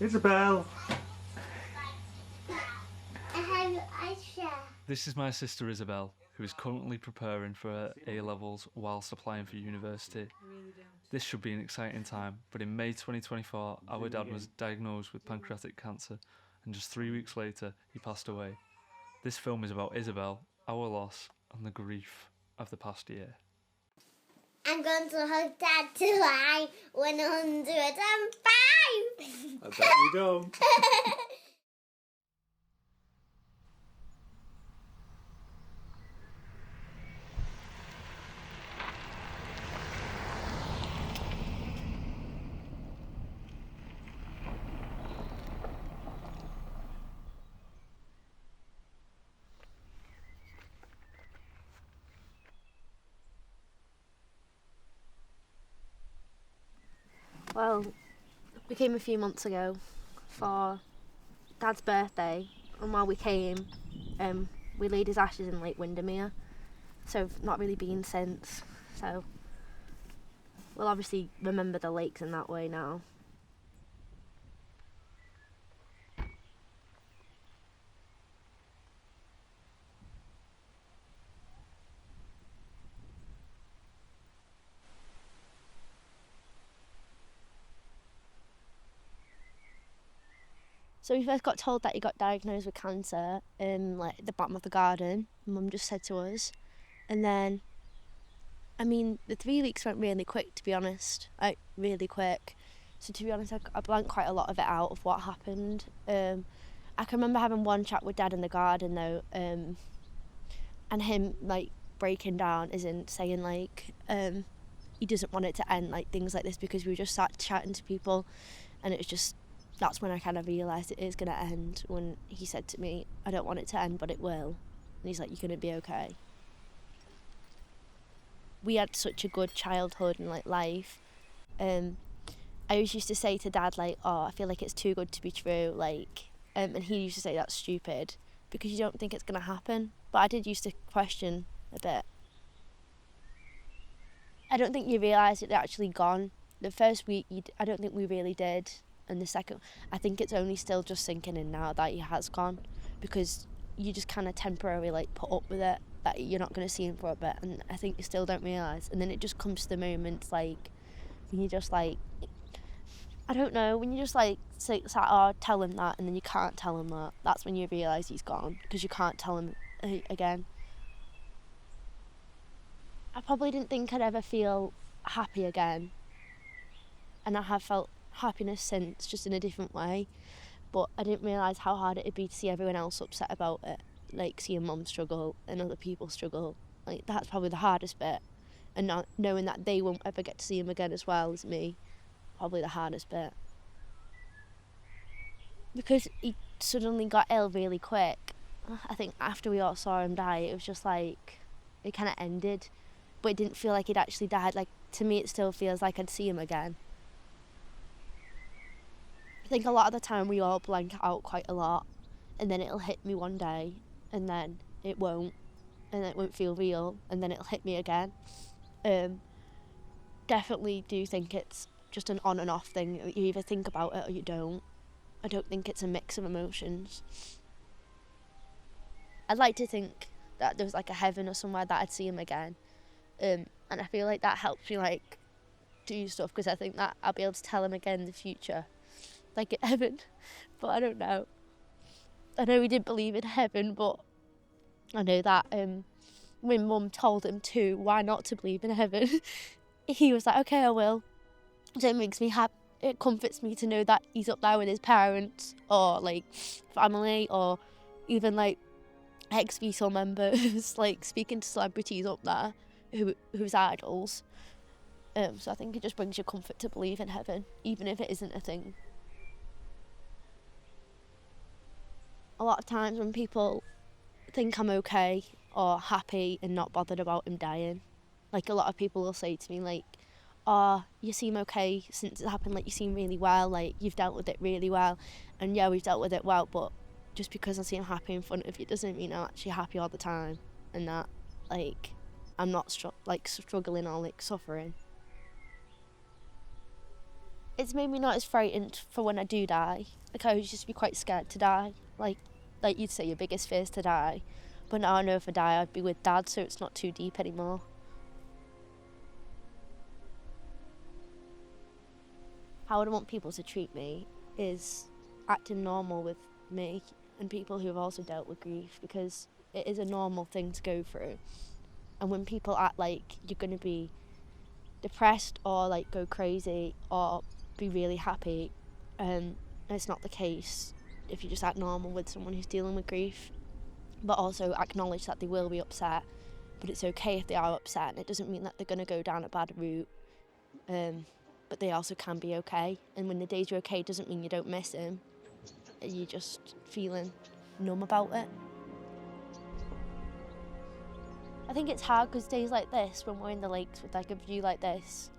Isobel. Isobel! This is my sister Isobel, who is currently preparing for her A-levels whilst applying for university. This should be an exciting time, but in May 2024, our dad was diagnosed with pancreatic cancer, and just 3 weeks later, he passed away. This film is about Isobel, our loss, and the grief of the past year. I'm going to hug Dad till I'm 105. I bet you don't. Well, we came a few months ago for Dad's birthday, and while we came, we laid his ashes in Lake Windermere, so I've not really been since, so we'll obviously remember the lakes in that way now. So we first got told that he got diagnosed with cancer in the bottom of the garden. Mum just said to us, and then, the 3 weeks went really quick, to be honest, really quick. So to be honest, I blanked quite a lot of it out of what happened. I can remember having one chat with Dad in the garden though, and him breaking down, as in saying he doesn't want it to end, things like this, because we just sat chatting to people, and it was just. That's when I kind of realised it is going to end, when he said to me, I don't want it to end, but it will. And he's like, you're going to be okay. We had such a good childhood and life. I always used to say to Dad, I feel like it's too good to be true. And he used to say that's stupid because you don't think it's going to happen. But I did used to question a bit. I don't think you realise it's actually gone. The first week, I don't think we really did. And the second, I think it's only still just sinking in now that he has gone, because you just kind of temporarily put up with it, that you're not going to see him for a bit, and I think you still don't realise. And then it just comes to the moments when you just I don't know, when you just tell him that, and then you can't tell him that. That's when you realise he's gone, because you can't tell him again. I probably didn't think I'd ever feel happy again, and I have felt happiness since, just in a different way, but I didn't realise how hard it'd be to see everyone else upset about it, seeing Mum struggle and other people struggle. That's probably the hardest bit, and not knowing that they won't ever get to see him again as well as me, probably the hardest bit, because he suddenly got ill really quick. I think after we all saw him die, it was just it kind of ended, but it didn't feel like he'd actually died. To me it still feels like I'd see him again. I think a lot of the time we all blank out quite a lot, and then it'll hit me one day, and then it won't, and it won't feel real, and then it'll hit me again. Definitely do think it's just an on and off thing. You either think about it or you don't. I don't think it's a mix of emotions. I'd like to think that there was a heaven or somewhere that I'd see him again, and I feel like that helps me do stuff, because I think that I'll be able to tell him again in the future. At heaven, but I don't know. I know he didn't believe in heaven, but I know that when Mum told him why not to believe in heaven, he was like, okay, I will. So it makes me happy. It comforts me to know that he's up there with his parents, or family, or even ex-Beatle members, speaking to celebrities up there who's idols. So I think it just brings you comfort to believe in heaven, even if it isn't a thing. A lot of times when people think I'm okay or happy and not bothered about him dying, a lot of people will say to me oh, you seem okay since it happened, you seem really well, you've dealt with it really well. And yeah, we've dealt with it well, but just because I seem happy in front of you doesn't mean I'm actually happy all the time, and that I'm not struggling or suffering. it's made me not as frightened for when I do die. Like, I used to be quite scared to die. Like you'd say, your biggest fear is to die. But now I know if I die, I'd be with Dad, so it's not too deep anymore. How I want people to treat me is acting normal with me and people who have also dealt with grief, because it is a normal thing to go through. And when people act like you're going to be depressed or like go crazy or be really happy, it's not the case if you just act normal with someone who's dealing with grief, but also acknowledge that they will be upset, but it's okay if they are upset, and it doesn't mean that they're going to go down a bad route, but they also can be okay. And when the days are okay, doesn't mean you don't miss them, you're just feeling numb about it. I think it's hard because days like this, when we're in the lakes with like a view like this,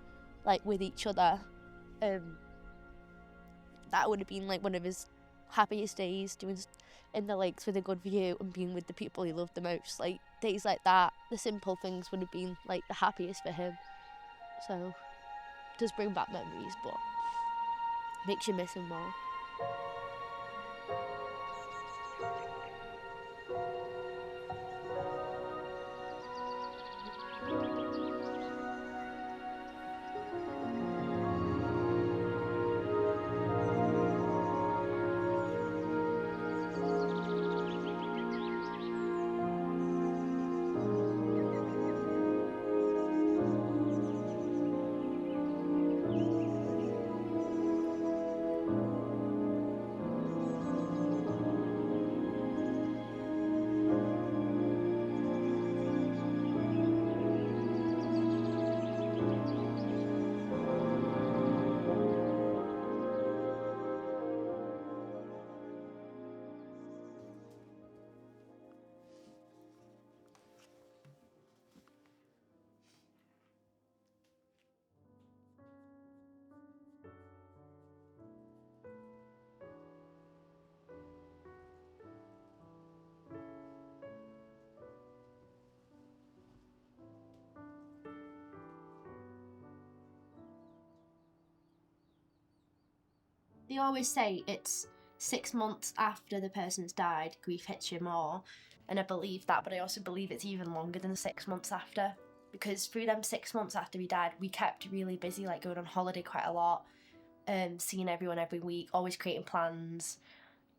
like with each other, that would have been like one of his happiest days, doing in the lakes with a good view and being with the people he loved the most. Like days like that, the simple things would have been like the happiest for him. So it does bring back memories, but makes you miss him more. They always say it's 6 months after the person's died, grief hits you more. And I believe that, but I also believe it's even longer than 6 months after. Because through them 6 months after he died, we kept really busy, like going on holiday quite a lot, seeing everyone every week, always creating plans,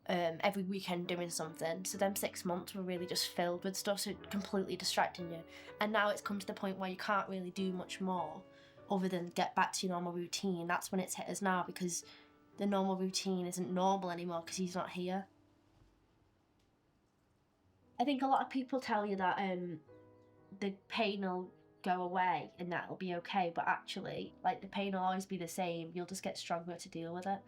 every weekend doing something. So them 6 months were really just filled with stuff, so completely distracting you. And now it's come to the point where you can't really do much more other than get back to your normal routine. That's when it's hit us now, because the normal routine isn't normal anymore because he's not here. I think a lot of people tell you that the pain will go away and that it'll be okay, but actually, like, the pain will always be the same. You'll just get stronger to deal with it.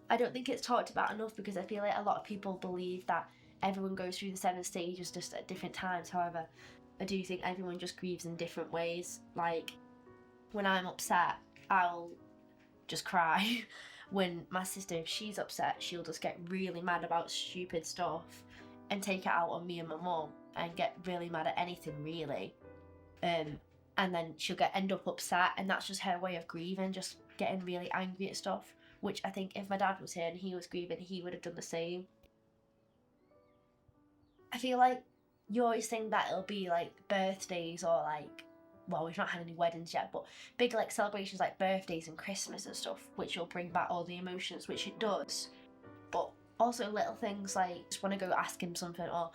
I don't think it's talked about enough, because I feel like a lot of people believe that everyone goes through the 7 stages just at different times. However, I do think everyone just grieves in different ways. Like, when I'm upset, I'll just cry. When my sister, if she's upset, she'll just get really mad about stupid stuff and take it out on me and my mum and get really mad at anything, really. And then she'll end up upset, and that's just her way of grieving, just getting really angry at stuff, which I think if my dad was here and he was grieving, he would have done the same. I feel like you always think that it'll be like birthdays or like, well, we've not had any weddings yet, but big like celebrations like birthdays and Christmas and stuff, which will bring back all the emotions, which it does. But also little things like, just want to go ask him something, or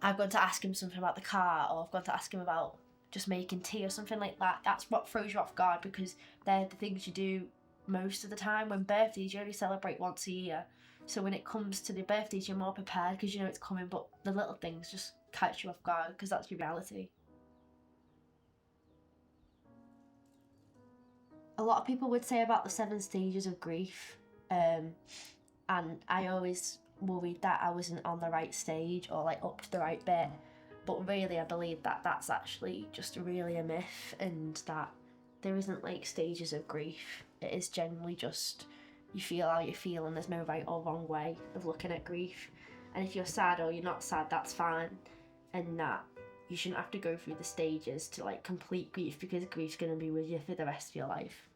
I've gone to ask him something about the car, or I've gone to ask him about just making tea or something like that. That's what throws you off guard, because they're the things you do most of the time. When birthdays, you only celebrate once a year. So when it comes to the birthdays, you're more prepared because you know it's coming, but the little things just catch you off guard because that's your reality. A lot of people would say about the 7 stages of grief, and I always worried that I wasn't on the right stage or like up to the right bit, but really I believe that that's actually just really a myth, and that there isn't like stages of grief. It is generally just you feel how you feel, and there's no right or wrong way of looking at grief. And if you're sad or you're not sad, that's fine, and that you shouldn't have to go through the stages to like complete grief, because grief's going to be with you for the rest of your life.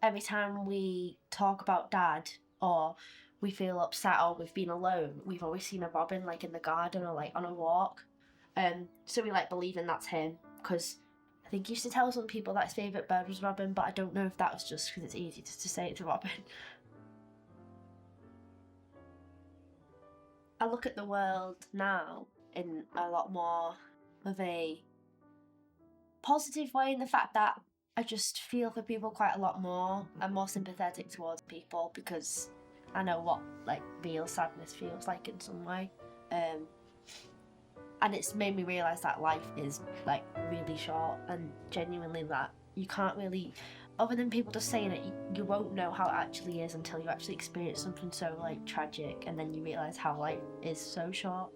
Every time we talk about Dad, or we feel upset or we've been alone, we've always seen a robin like in the garden or like on a walk. So we like believing that's him, because I think he used to tell some people that his favourite bird was robin, but I don't know if that was just because it's easy just to say it's a robin. I look at the world now in a lot more of a positive way, in the fact that I just feel for people quite a lot more. I'm more sympathetic towards people because I know what like real sadness feels like in some way. And it's made me realise that life is like really short, and genuinely that you can't really, other than people just saying it, you won't know how it actually is until you actually experience something so like tragic, and then you realise how life is so short.